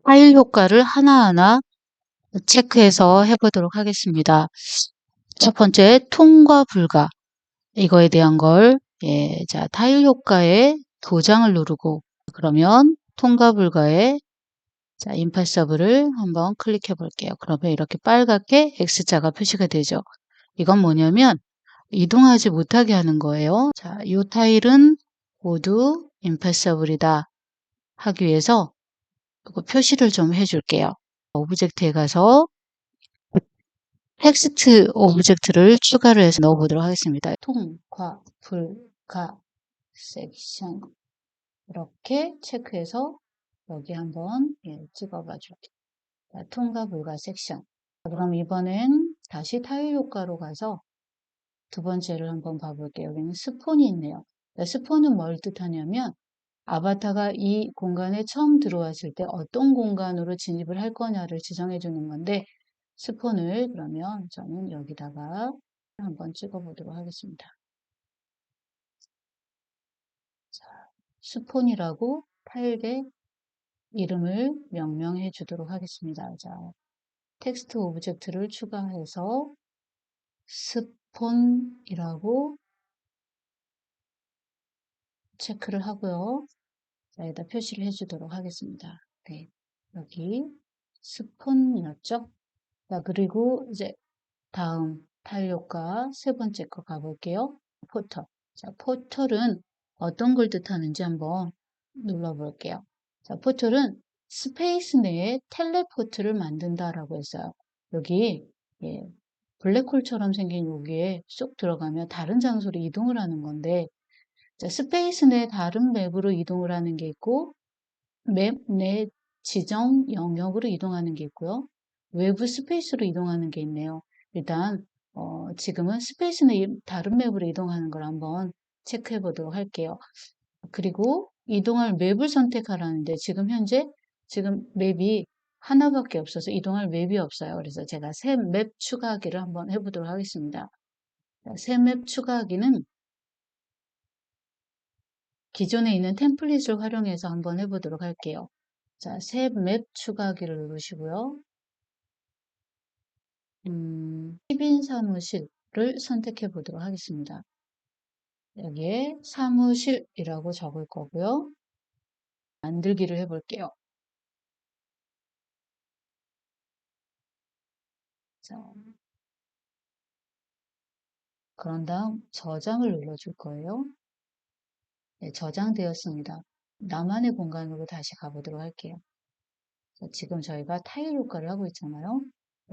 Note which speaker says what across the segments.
Speaker 1: 파일 효과를 하나하나 체크해서 해보도록 하겠습니다. 첫 번째, 통과 불가. 이거에 대한 걸, 자, 타일 효과에 도장을 누르고, 그러면 통과 불가에, 자, 임파서블을 한번 클릭해 볼게요. 그러면 이렇게 빨갛게 X자가 표시가 되죠. 이건 뭐냐면, 이동하지 못하게 하는 거예요. 자, 이 타일은 모두 임파서블이다 하기 위해서 이거 표시를 좀 해줄게요. 오브젝트에 가서 텍스트 오브젝트를 추가를 해서 넣어보도록 하겠습니다. 통과, 불가, 섹션 이렇게 체크해서 여기 한번 찍어봐 줄게요. 통과, 불가, 섹션. 그럼 이번엔 다시 타일 효과로 가서 두 번째를 한번 봐볼게요. 여기는 스폰이 있네요. 스폰은 뭘 뜻하냐면 아바타가 이 공간에 처음 들어왔을 때 어떤 공간으로 진입을 할 거냐를 지정해 주는 건데 스폰을 그러면 저는 여기다가 한번 찍어 보도록 하겠습니다. 자, 스폰이라고 파일에 이름을 명명해 주도록 하겠습니다. 자, 텍스트 오브젝트를 추가해서 스폰이라고 체크를 하고요. 자, 여기다 표시를 해주도록 하겠습니다. 네, 여기 스폰이었죠? 자, 그리고 이제 다음 타일 효과 세 번째 거 가볼게요. 포털. 자, 포털은 어떤 걸 뜻하는지 한번 눌러볼게요. 자, 포털은 스페이스 내에 텔레포트를 만든다라고 했어요. 여기 블랙홀처럼 생긴 여기에 쏙 들어가면 다른 장소로 이동을 하는 건데 자, 스페이스 내 다른 맵으로 이동을 하는 게 있고 맵 내 지정 영역으로 이동하는 게 있고요. 외부 스페이스로 이동하는 게 있네요. 일단 지금은 스페이스 내 다른 맵으로 이동하는 걸 한번 체크해 보도록 할게요. 그리고 이동할 맵을 선택하라는데 지금 현재 지금 맵이 하나밖에 없어서 이동할 맵이 없어요. 그래서 제가 새 맵 추가하기를 한번 해보도록 하겠습니다. 새 맵 추가하기는 기존에 있는 템플릿을 활용해서 한번 해보도록 할게요. 자, 새 맵 추가하기를 누르시고요. 10인 사무실을 선택해 보도록 하겠습니다. 여기에 사무실이라고 적을 거고요. 만들기를 해볼게요. 자, 그런 다음 저장을 눌러줄 거예요. 네, 저장되었습니다. 나만의 공간으로 다시 가보도록 할게요. 자, 지금 저희가 타일 효과를 하고 있잖아요.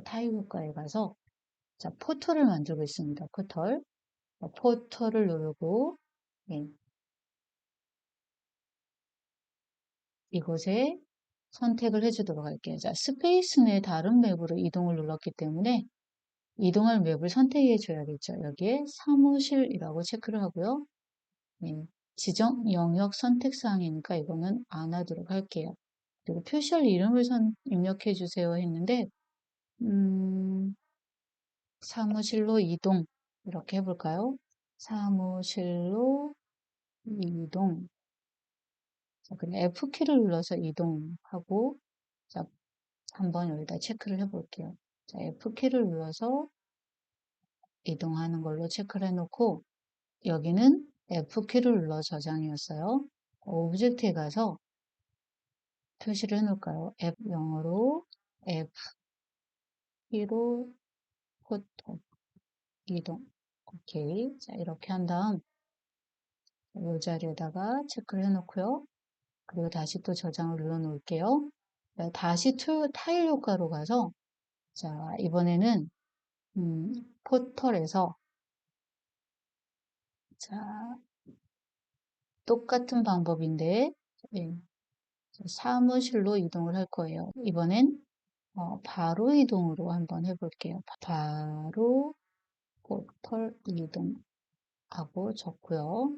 Speaker 1: 타일 효과에 가서 자, 포털을 만들고 있습니다. 포털. 포털을 누르고 예, 이곳에 선택을 해주도록 할게요. 자, 스페이스 내 다른 맵으로 이동을 눌렀기 때문에 이동할 맵을 선택해 줘야겠죠. 여기에 사무실이라고 체크를 하고요. 예, 지정 영역 선택 사항이니까 이거는 안 하도록 할게요. 그리고 표시할 이름을 입력해 주세요 했는데 사무실로 이동 이렇게 해볼까요? 사무실로 이동 자, 그냥 F키를 눌러서 이동하고 자, 한번 여기다 체크를 해볼게요. 자, F키를 눌러서 이동하는 걸로 체크를 해놓고 여기는 F키를 눌러 저장이었어요. 오브젝트에 가서 표시를 해놓을까요? F0으로 F키로 포토 이동 오케이. 자, 이렇게 한 다음 이 자리에다가 체크를 해놓고요. 그리고 다시 또 저장을 눌러 놓을게요. 다시 타일 효과로 가서 자, 이번에는 포털에서 자, 똑같은 방법인데 예, 사무실로 이동을 할 거예요. 이번엔 바로 이동으로 한번 해볼게요. 바로 포털 이동하고 적고요.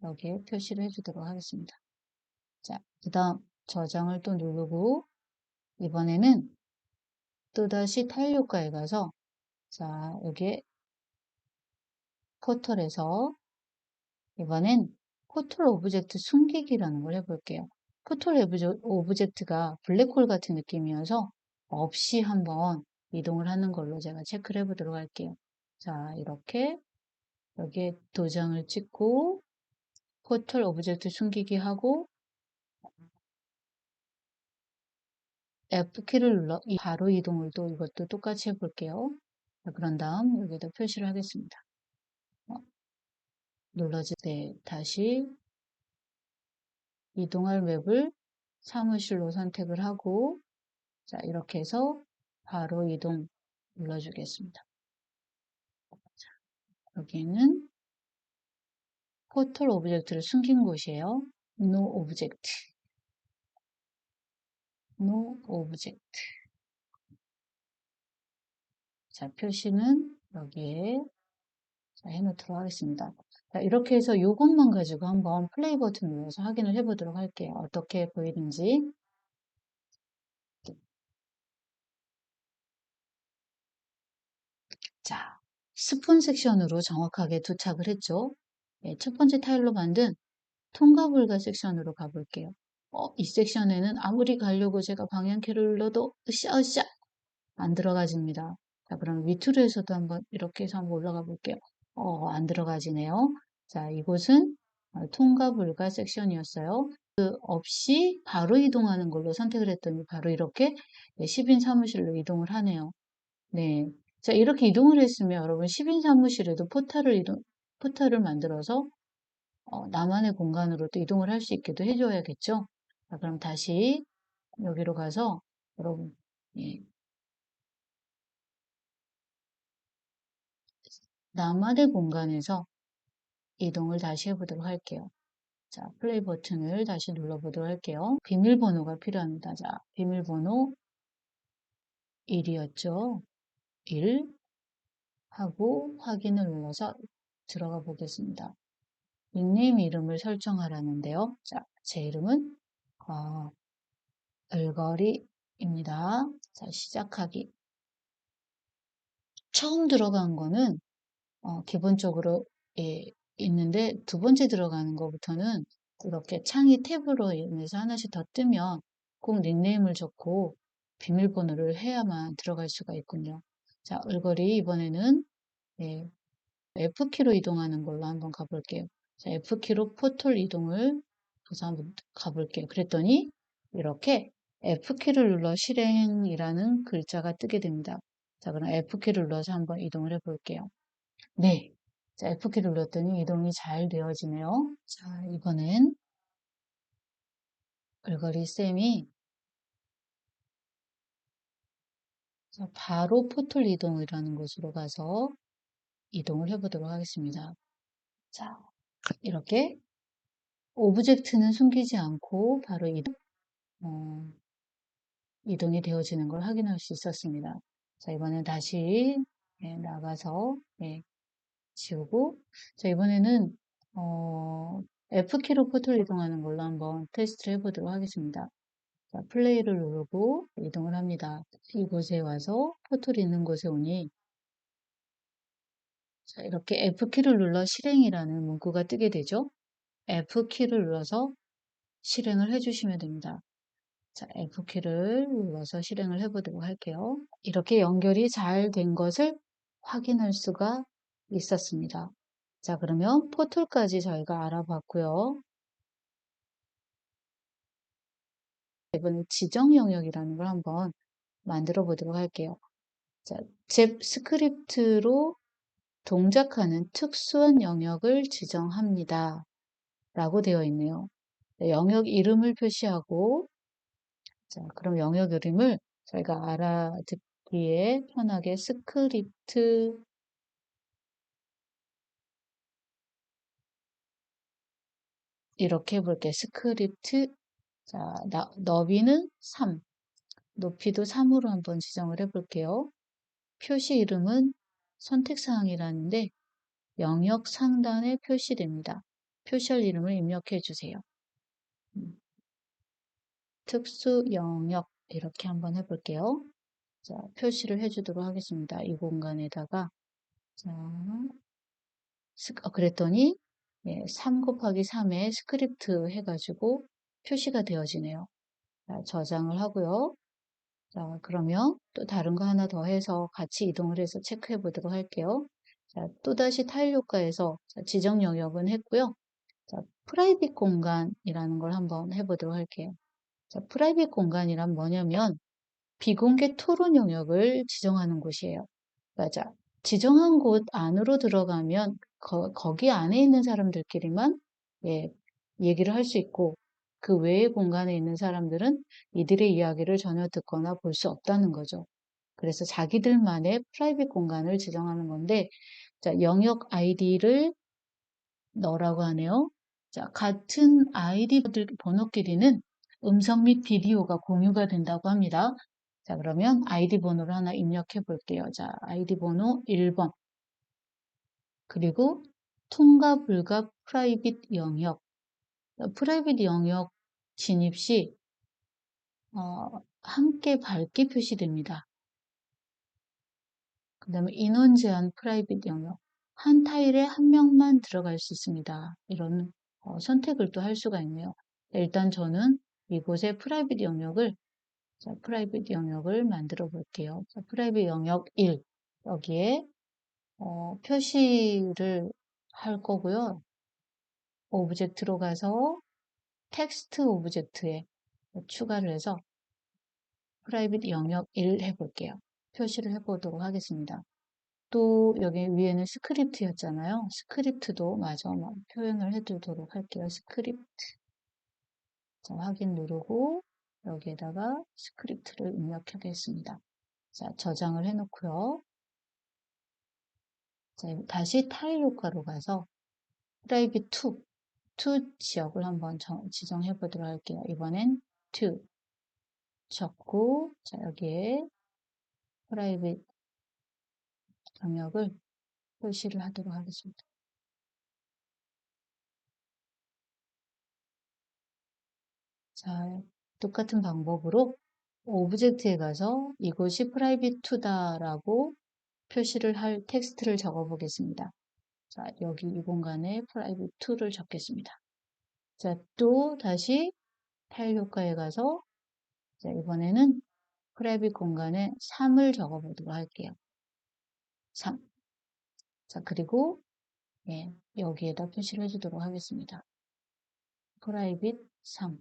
Speaker 1: 여기에 표시를 해주도록 하겠습니다. 자, 그 다음 저장을 또 누르고 이번에는 또다시 타일 효과에 가서 자, 여기에 포털에서 이번엔 포털 오브젝트 숨기기라는 걸 해볼게요. 포털 오브젝트가 블랙홀 같은 느낌이어서 없이 한번 이동을 하는 걸로 제가 체크를 해보도록 할게요. 자, 이렇게 여기에 도장을 찍고 포털 오브젝트 숨기기 하고 F키를 눌러 바로 이동을 또 이것도 똑같이 해볼게요. 자, 그런 다음 여기다 표시를 하겠습니다. 눌러줄 때 다시 이동할 맵을 사무실로 선택을 하고 자, 이렇게 해서 바로 이동 눌러주겠습니다. 여기는 포털 오브젝트를 숨긴 곳이에요. No object. No object. 자, 표시는 여기에 자, 해놓도록 하겠습니다. 자, 이렇게 해서 이것만 가지고 한번 플레이 버튼 눌러서 확인을 해보도록 할게요. 어떻게 보이는지. 자, 스폰 섹션으로 정확하게 도착을 했죠. 네, 첫 번째 타일로 만든 통과 불가 섹션으로 가볼게요. 이 섹션에는 아무리 가려고 제가 방향키를 눌러도 으쌰으쌰 안 들어가집니다. 자, 그럼 위투로 해서도 한번 이렇게 해서 한번 올라가 볼게요. 안 들어가지네요. 자, 이곳은 통과 불가 섹션이었어요. 그 없이 바로 이동하는 걸로 선택을 했더니 바로 이렇게 10인 사무실로 이동을 하네요. 네. 자, 이렇게 이동을 했으면 여러분 10인 사무실에도 포탈을 만들어서 나만의 공간으로 또 이동을 할 수 있게도 해줘야겠죠? 자, 그럼 다시 여기로 가서 여러분, 예, 나만의 공간에서 이동을 다시 해보도록 할게요. 자, 플레이 버튼을 다시 눌러보도록 할게요. 비밀번호가 필요합니다. 자, 비밀번호 1이었죠? 1 하고 확인을 눌러서 들어가 보겠습니다. 닉네임 이름을 설정하라는데요. 자, 제 이름은 을거리입니다. 자, 시작하기. 처음 들어간 거는 기본적으로 예, 있는데 두 번째 들어가는 것부터는 이렇게 창이 탭으로 인해서 하나씩 더 뜨면 꼭 닉네임을 적고 비밀번호를 해야만 들어갈 수가 있군요. 자, 을거리 이번에는 예, F키로 이동하는 걸로 한번 가볼게요. 자, F키로 포털 이동을 해서 한번 가볼게요. 그랬더니 이렇게 F키를 눌러 실행이라는 글자가 뜨게 됩니다. 자, 그럼 F키를 눌러서 한번 이동을 해볼게요. 네. 자, F키를 눌렀더니 이동이 잘 되어지네요. 자, 이번엔 글거리 쌤이 바로 포털 이동이라는 곳으로 가서 이동을 해보도록 하겠습니다. 자, 이렇게 오브젝트는 숨기지 않고 바로 이동이 되어지는 걸 확인할 수 있었습니다. 자, 이번엔 다시 나가서 지우고 자, 이번에는 F키로 포털 이동하는 걸로 한번 테스트를 해보도록 하겠습니다. 자, 플레이를 누르고 이동을 합니다. 이곳에 와서 포털이 있는 곳에 오니 자, 이렇게 F키를 눌러 실행이라는 문구가 뜨게 되죠. F키를 눌러서 실행을 해주시면 됩니다. 자, F키를 눌러서 실행을 해보도록 할게요. 이렇게 연결이 잘 된 것을 확인할 수가 있었습니다. 자, 그러면 포털까지 저희가 알아봤고요. 이번에 지정 영역이라는 걸 한번 만들어 보도록 할게요. 자, 잽 스크립트로 동작하는 특수한 영역을 지정합니다. 라고 되어 있네요. 네, 영역 이름을 표시하고 자, 그럼 영역 이름을 저희가 알아듣기에 편하게 스크립트 이렇게 해볼게요. 스크립트 자, 너비는 3, 높이도 3으로 한번 지정을 해볼게요. 표시 이름은 선택사항이라는데 영역 상단에 표시됩니다. 표시할 이름을 입력해 주세요. 특수 영역 이렇게 한번 해볼게요. 자, 표시를 해주도록 하겠습니다. 이 공간에다가 자, 그랬더니 3 곱하기 3에 스크립트 해가지고 표시가 되어지네요. 자, 저장을 하고요. 자, 그러면 또 다른 거 하나 더 해서 같이 이동을 해서 체크해 보도록 할게요. 자, 또다시 타일 효과에서 자, 지정 영역은 했고요. 자, 프라이빗 공간이라는 걸 한번 해보도록 할게요. 자, 프라이빗 공간이란 뭐냐면 비공개 토론 영역을 지정하는 곳이에요. 맞아. 지정한 곳 안으로 들어가면 거기 안에 있는 사람들끼리만 예, 얘기를 할 수 있고 그 외의 공간에 있는 사람들은 이들의 이야기를 전혀 듣거나 볼 수 없다는 거죠. 그래서 자기들만의 프라이빗 공간을 지정하는 건데 자, 영역 아이디를 넣으라고 하네요. 자, 같은 아이디 번호끼리는 음성 및 비디오가 공유가 된다고 합니다. 자, 그러면 아이디 번호를 하나 입력해 볼게요. 자, 아이디 번호 1번. 그리고 통과 불가 프라이빗 영역. 프라이빗 영역 진입 시 함께 밝게 표시됩니다. 그 다음에 인원 제한 프라이빗 영역. 한 타일에 한 명만 들어갈 수 있습니다. 이런 선택을 또 할 수가 있네요. 일단 저는 이곳에 프라이빗 영역을 자, 프라이빗 영역을 만들어 볼게요. 자, 프라이빗 영역 1 여기에 표시를 할 거고요. 오브젝트로 가서 텍스트 오브젝트에 추가를 해서 프라이빗 영역 1 해볼게요. 표시를 해보도록 하겠습니다. 또 여기 위에는 스크립트였잖아요. 스크립트도 마저 표현을 해두도록 할게요. 스크립트. 자, 확인 누르고 여기에다가 스크립트를 입력하겠습니다. 자, 저장을 해놓고요. 자, 다시 타일 효과로 가서 프라이빗 2 지역을 한번 지정해 보도록 할게요. 이번엔 2 적고 자, 여기에 프라이빗 영역을 표시를 하도록 하겠습니다. 자, 똑같은 방법으로 오브젝트에 가서 이곳이 프라이빗 2다라고 표시를 할 텍스트를 적어 보겠습니다. 자, 여기 이 공간에 프라이빗 2를 적겠습니다. 자, 또 다시 타일 효과에 가서 자, 이번에는 프라이빗 공간에 3을 적어 보도록 할게요. 3. 자, 그리고 예, 여기에다 표시를 해주도록 하겠습니다. 프라이빗 3.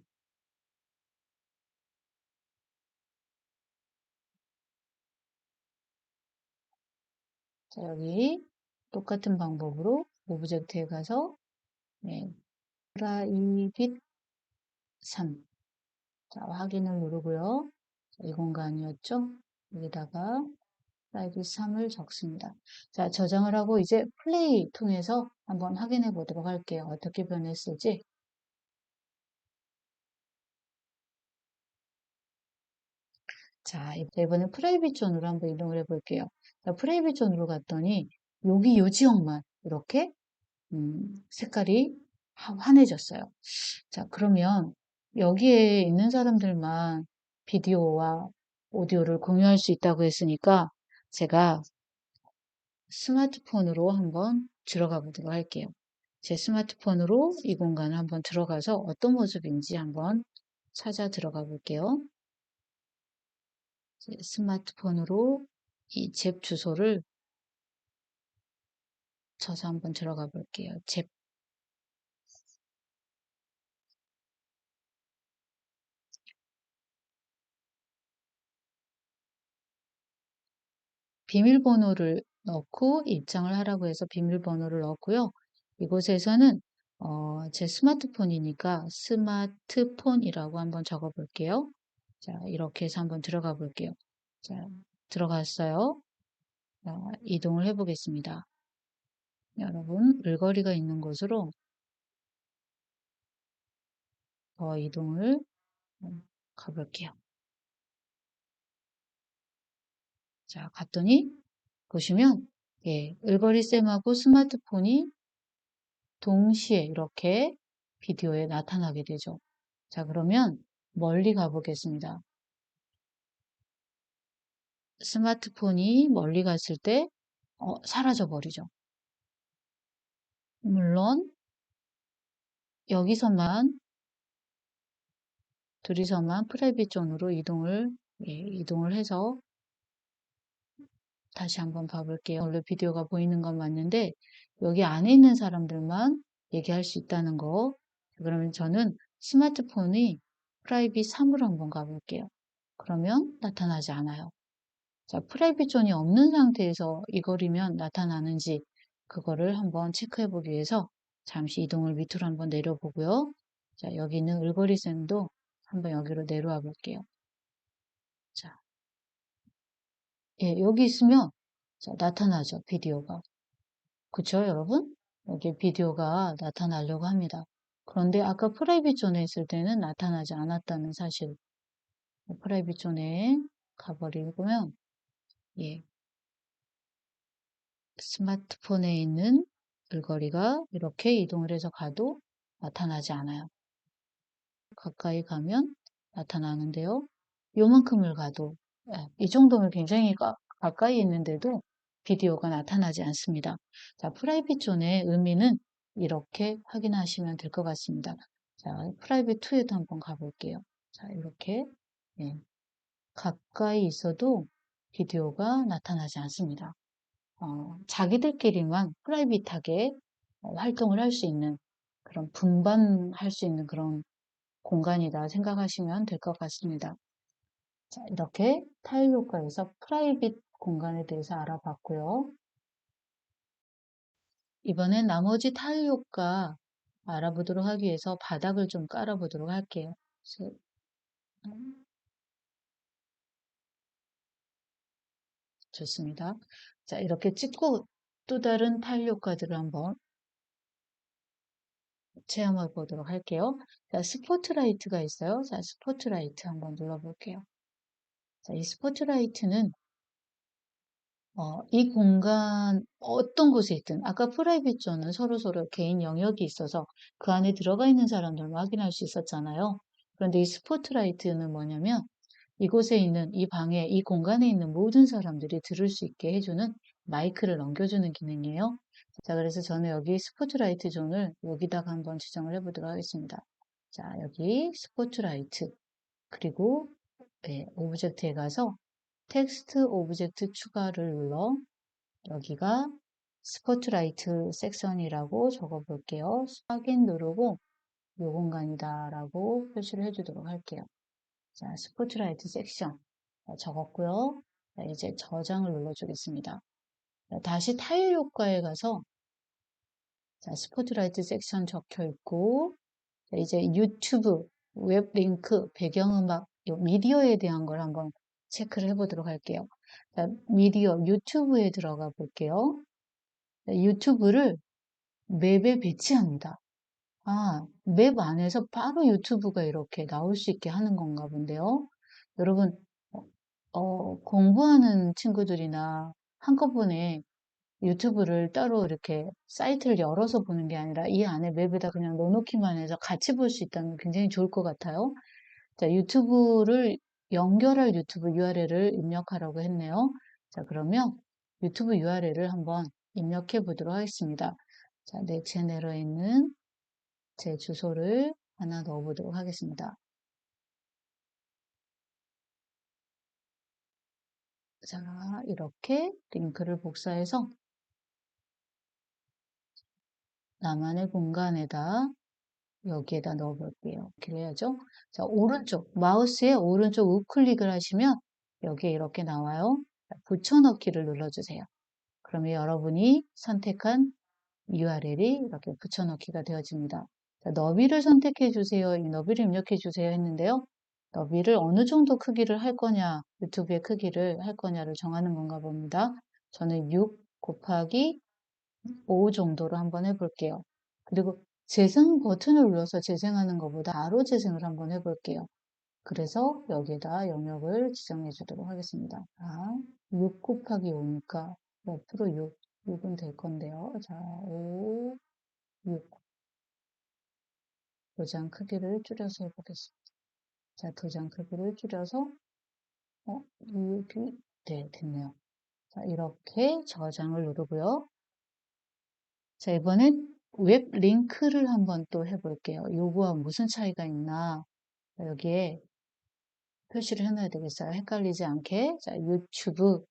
Speaker 1: 자, 여기 똑같은 방법으로 오브젝트에 가서 네, 프라이빗 3. 자, 확인을 누르고요. 자, 이 공간이었죠? 여기다가 프라이빗 3을 적습니다. 자, 저장을 하고 이제 플레이 통해서 한번 확인해 보도록 할게요. 어떻게 변했을지. 자, 이번엔 프라이빗 존으로 한번 이동을 해 볼게요. 자, 프라이빗 존으로 갔더니 여기 요 지역만 이렇게 색깔이 환해졌어요. 자, 그러면 여기에 있는 사람들만 비디오와 오디오를 공유할 수 있다고 했으니까 제가 스마트폰으로 한번 들어가 보도록 할게요. 제 스마트폰으로 이 공간을 한번 들어가서 어떤 모습인지 한번 찾아 들어가 볼게요. 스마트폰으로 이 잽 주소를 쳐서 한번 들어가 볼게요. 잽 비밀번호를 넣고 입장을 하라고 해서 비밀번호를 넣었고요. 이곳에서는 제 스마트폰이니까 스마트폰이라고 한번 적어 볼게요. 자, 이렇게 해서 한번 들어가 볼게요. 자, 들어갔어요. 자, 이동을 해 보겠습니다. 여러분, 을거리가 있는 곳으로 더 이동을 가볼게요. 자, 갔더니 보시면 예, 을거리쌤하고 스마트폰이 동시에 이렇게 비디오에 나타나게 되죠. 자, 그러면 멀리 가보겠습니다. 스마트폰이 멀리 갔을 때 사라져 버리죠. 물론 여기서만 둘이서만 프라이빗 존으로 이동을 해서 다시 한번 봐볼게요. 원래 비디오가 보이는 건 맞는데 여기 안에 있는 사람들만 얘기할 수 있다는 거. 그러면 저는 스마트폰이 프라이빗 3으로 한번 가볼게요. 그러면 나타나지 않아요. 자, 프라이빗 존이 없는 상태에서 이거리면 나타나는지 그거를 한번 체크해 보기 위해서 잠시 이동을 밑으로 한번 내려보고요. 자, 여기 있는 을거리선도 한번 여기로 내려와 볼게요. 자, 예, 여기 있으면 자, 나타나죠, 비디오가. 그쵸, 여러분? 여기 비디오가 나타나려고 합니다. 그런데 아까 프라이빗 존에 있을 때는 나타나지 않았다는 사실. 프라이빗 존에 가버리고요. 예, 스마트폰에 있는 글거리가 이렇게 이동을 해서 가도 나타나지 않아요. 가까이 가면 나타나는데요. 요만큼을 가도, 이 정도면 굉장히 가까이 있는데도 비디오가 나타나지 않습니다. 자, 프라이빗 존의 의미는 이렇게 확인하시면 될 것 같습니다. 자, 프라이빗 2에도 한번 가볼게요. 자, 이렇게, 예, 가까이 있어도 비디오가 나타나지 않습니다. 자기들끼리만 프라이빗하게 활동을 할 수 있는 그런 분반할 수 있는 그런 공간이다 생각하시면 될 것 같습니다. 자, 이렇게 타일 효과에서 프라이빗 공간에 대해서 알아봤고요. 이번엔 나머지 타일 효과 알아보도록 하기 위해서 바닥을 좀 깔아보도록 할게요. 좋습니다. 자, 이렇게 찍고 또 다른 타일 효과들을 한번 체험해 보도록 할게요. 자, 스포트라이트가 있어요. 자, 스포트라이트 한번 눌러볼게요. 자, 이 스포트라이트는 이 공간 어떤 곳에 있든 아까 프라이빗 존은 서로서로 개인 영역이 있어서 그 안에 들어가 있는 사람들만 확인할 수 있었잖아요. 그런데 이 스포트라이트는 뭐냐면 이곳에 있는 이 방에 이 공간에 있는 모든 사람들이 들을 수 있게 해주는 마이크를 넘겨주는 기능이에요. 자, 그래서 저는 여기 스포트라이트 존을 여기다가 한번 지정을 해보도록 하겠습니다. 자, 여기 스포트라이트 그리고 오브젝트에 가서 텍스트 오브젝트 추가를 눌러 여기가 스포트라이트 섹션이라고 적어 볼게요. 확인 누르고 요 공간이다 라고 표시를 해주도록 할게요. 자, 스포트라이트 섹션 적었고요. 자, 이제 저장을 눌러주겠습니다. 자, 다시 타일 효과에 가서 자, 스포트라이트 섹션 적혀 있고 자, 이제 유튜브, 웹 링크, 배경음악, 미디어에 대한 걸 한번 체크를 해보도록 할게요. 자, 미디어, 유튜브에 들어가 볼게요. 자, 유튜브를 맵에 배치합니다. 맵 안에서 바로 유튜브가 이렇게 나올 수 있게 하는 건가 본데요. 여러분, 공부하는 친구들이나 한꺼번에 유튜브를 따로 이렇게 사이트를 열어서 보는 게 아니라 이 안에 맵에다 그냥 넣어놓기만 해서 같이 볼 수 있다면 굉장히 좋을 것 같아요. 자, 유튜브를 연결할 유튜브 URL을 입력하라고 했네요. 자, 그러면 유튜브 URL을 한번 입력해 보도록 하겠습니다. 자, 내 채널에 있는 제 주소를 하나 넣어 보도록 하겠습니다. 자, 이렇게 링크를 복사해서 나만의 공간에다 여기에다 넣어 볼게요. 이렇게 해야죠. 자, 오른쪽, 마우스의 오른쪽 우클릭을 하시면 여기에 이렇게 나와요. 붙여넣기를 눌러주세요. 그러면 여러분이 선택한 URL이 이렇게 붙여넣기가 되어집니다. 자, 너비를 선택해 주세요. 이 너비를 입력해 주세요 했는데요. 너비를 어느 정도 크기를 할 거냐, 유튜브의 크기를 할 거냐를 정하는 건가 봅니다. 저는 6 곱하기 5 정도로 한번 해볼게요. 그리고 재생 버튼을 눌러서 재생하는 것보다 바로 재생을 한번 해볼게요. 그래서 여기에다 영역을 지정해 주도록 하겠습니다. 6 곱하기 5니까 옆으로 6은 될 건데요. 자, 5, 6. 도장 크기를 줄여서 해보겠습니다. 자, 도장 크기를 줄여서, 6이, 네, 됐네요. 자, 이렇게 저장을 누르고요. 자, 이번엔 웹 링크를 한번 또 해볼게요. 요거와 무슨 차이가 있나. 여기에 표시를 해놔야 되겠어요. 헷갈리지 않게. 자, 유튜브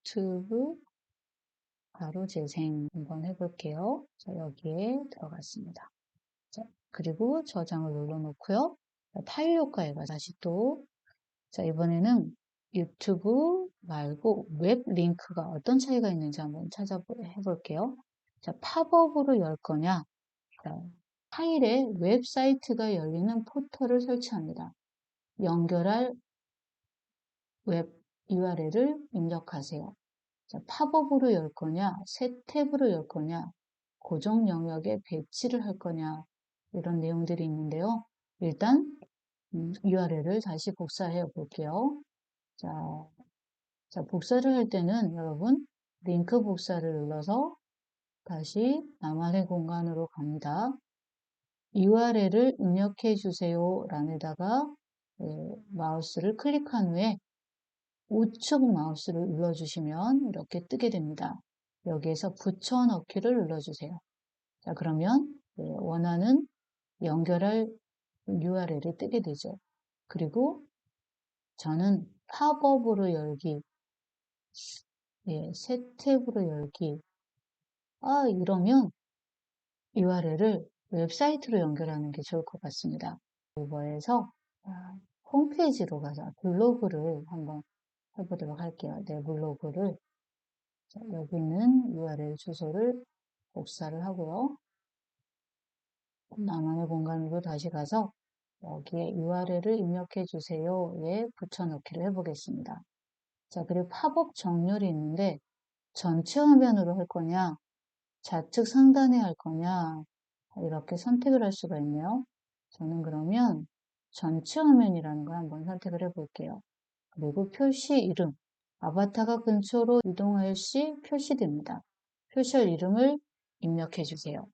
Speaker 1: 바로 재생 한번 해볼게요. 자, 여기에 들어갔습니다. 자, 그리고 저장을 눌러놓고요. 타일 효과에가 다시 또, 자, 이번에는 유튜브 말고 웹 링크가 어떤 차이가 있는지 한번 찾아볼게요. 자, 팝업으로 열 거냐? 자, 파일에 웹사이트가 열리는 포털을 설치합니다. 연결할 웹 URL을 입력하세요. 자, 팝업으로 열 거냐, 새 탭으로 열 거냐, 고정 영역에 배치를 할 거냐, 이런 내용들이 있는데요. 일단 URL을 다시 복사해 볼게요. 자, 복사를 할 때는 여러분 링크 복사를 눌러서 다시 나만의 공간으로 갑니다. URL을 입력해 주세요 란에다가 마우스를 클릭한 후에 우측 마우스를 눌러주시면 이렇게 뜨게 됩니다. 여기에서 붙여넣기를 눌러주세요. 자, 그러면 원하는 연결할 URL이 뜨게 되죠. 그리고 저는 팝업으로 열기, 새 탭으로 열기, 이러면 URL을 웹사이트로 연결하는 게 좋을 것 같습니다. 네이버에서 홈페이지로 가서 블로그를 한번 해보도록 할게요. 내 블로그를 자, 여기 있는 URL 주소를 복사를 하고요. 나만의 공간으로 다시 가서 여기에 URL을 입력해 주세요에 붙여넣기를 해보겠습니다. 자, 그리고 팝업 정렬이 있는데 전체 화면으로 할 거냐, 좌측 상단에 할 거냐, 이렇게 선택을 할 수가 있네요. 저는 그러면 전체 화면이라는 걸 한번 선택을 해볼게요. 그리고 표시 이름, 아바타가 근처로 이동할 시 표시됩니다. 표시할 이름을 입력해 주세요.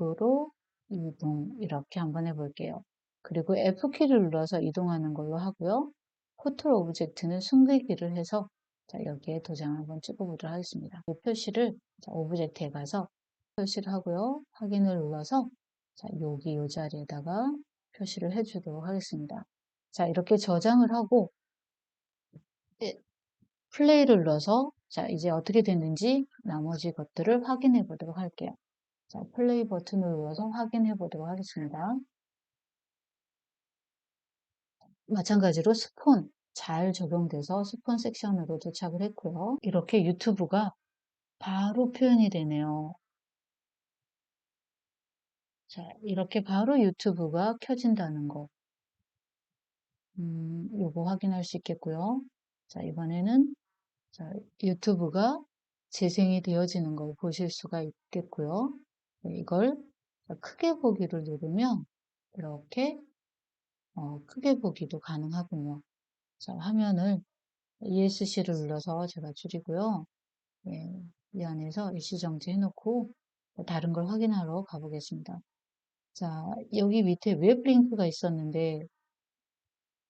Speaker 1: 으로 이동 이렇게 한번 해볼게요. 그리고 F키를 눌러서 이동하는 걸로 하고요. 포털 오브젝트는 숨기기를 해서 자, 여기에 도장 한번 찍어보도록 하겠습니다. 이 표시를 자, 오브젝트에 가서 표시를 하고요. 확인을 눌러서 자, 여기 이 자리에다가 표시를 해주도록 하겠습니다. 자, 이렇게 저장을 하고 플레이를 눌러서 자, 이제 어떻게 됐는지 나머지 것들을 확인해 보도록 할게요. 자, 플레이 버튼을 눌러서 확인해 보도록 하겠습니다. 마찬가지로 스폰 잘 적용돼서 스폰 섹션으로 도착을 했고요. 이렇게 유튜브가 바로 표현이 되네요. 자, 이렇게 바로 유튜브가 켜진다는 거. 요거 확인할 수 있겠고요. 자, 이번에는 자, 유튜브가 재생이 되어지는 걸 보실 수가 있겠고요. 네, 이걸 크게 보기를 누르면 이렇게 크게 보기도 가능하군요. 자, 화면을 ESC를 눌러서 제가 줄이고요. 예, 이 안에서 일시정지 해놓고 다른 걸 확인하러 가보겠습니다. 자, 여기 밑에 웹 링크가 있었는데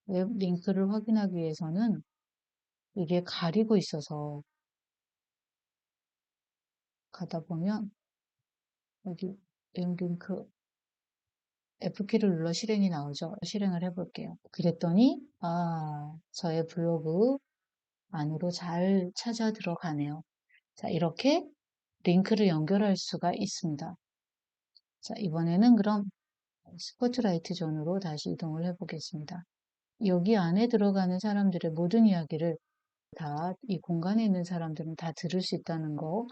Speaker 1: 웹 링크를 확인하기 위해서는 이게 가리고 있어서 가다 보면 여기 웹 링크 F키를 눌러 실행이 나오죠. 실행을 해볼게요. 그랬더니 저의 블로그 안으로 잘 찾아 들어가네요. 자, 이렇게 링크를 연결할 수가 있습니다. 자, 이번에는 그럼 스포트라이트 존으로 다시 이동을 해보겠습니다. 여기 안에 들어가는 사람들의 모든 이야기를 다 이 공간에 있는 사람들은 다 들을 수 있다는 거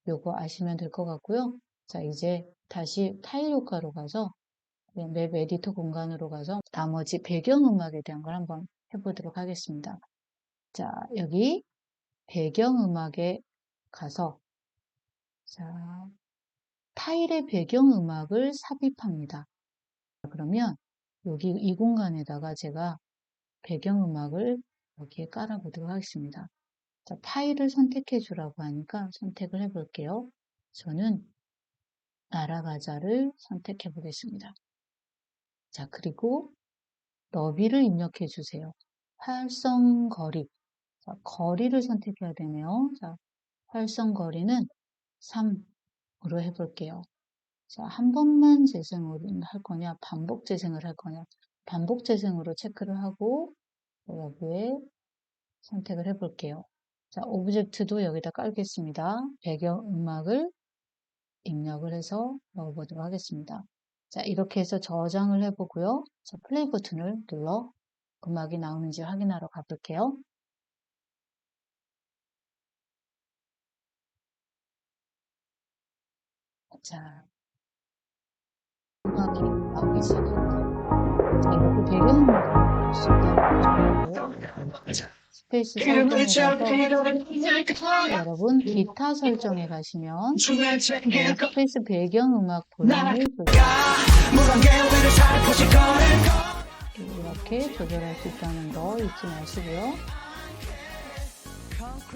Speaker 1: 요거 아시면 될 것 같고요. 자, 이제 다시 타일 효과로 가서 맵 에디터 공간으로 가서 나머지 배경음악에 대한 걸 한번 해보도록 하겠습니다. 자, 여기 배경음악에 가서 자, 타일의 배경음악을 삽입합니다. 그러면 여기 이 공간에다가 제가 배경음악을 여기에 깔아보도록 하겠습니다. 자, 파일을 선택해 주라고 하니까 선택을 해 볼게요. 저는 날아가자를 선택해 보겠습니다. 자, 그리고 너비를 입력해 주세요. 활성 거리. 자, 거리를 선택해야 되네요. 자, 활성 거리는 3으로 해 볼게요. 자, 한 번만 재생을 할 거냐, 반복 재생을 할 거냐. 반복 재생으로 체크를 하고 여기에 선택을 해 볼게요. 자, 오브젝트도 여기다 깔겠습니다. 배경음악을 입력을 해서 넣어보도록 하겠습니다. 자, 이렇게 해서 저장을 해보고요. 자, 플레이 버튼을 눌러 음악이 나오는지 확인하러 가볼게요. 자, 음악이 나오기 시작합니다. 자, 이렇게 배경음악을 넣을 수 있다는 거죠. 스페이스 설정에 가서 여러분 기타 설정에 가시면 스페이스 배경음악 볼륨을 이렇게 조절할 수 있다는 거 잊지 마시고요.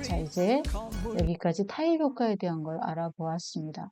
Speaker 1: 자, 이제 여기까지 타일 효과에 대한 걸 알아보았습니다.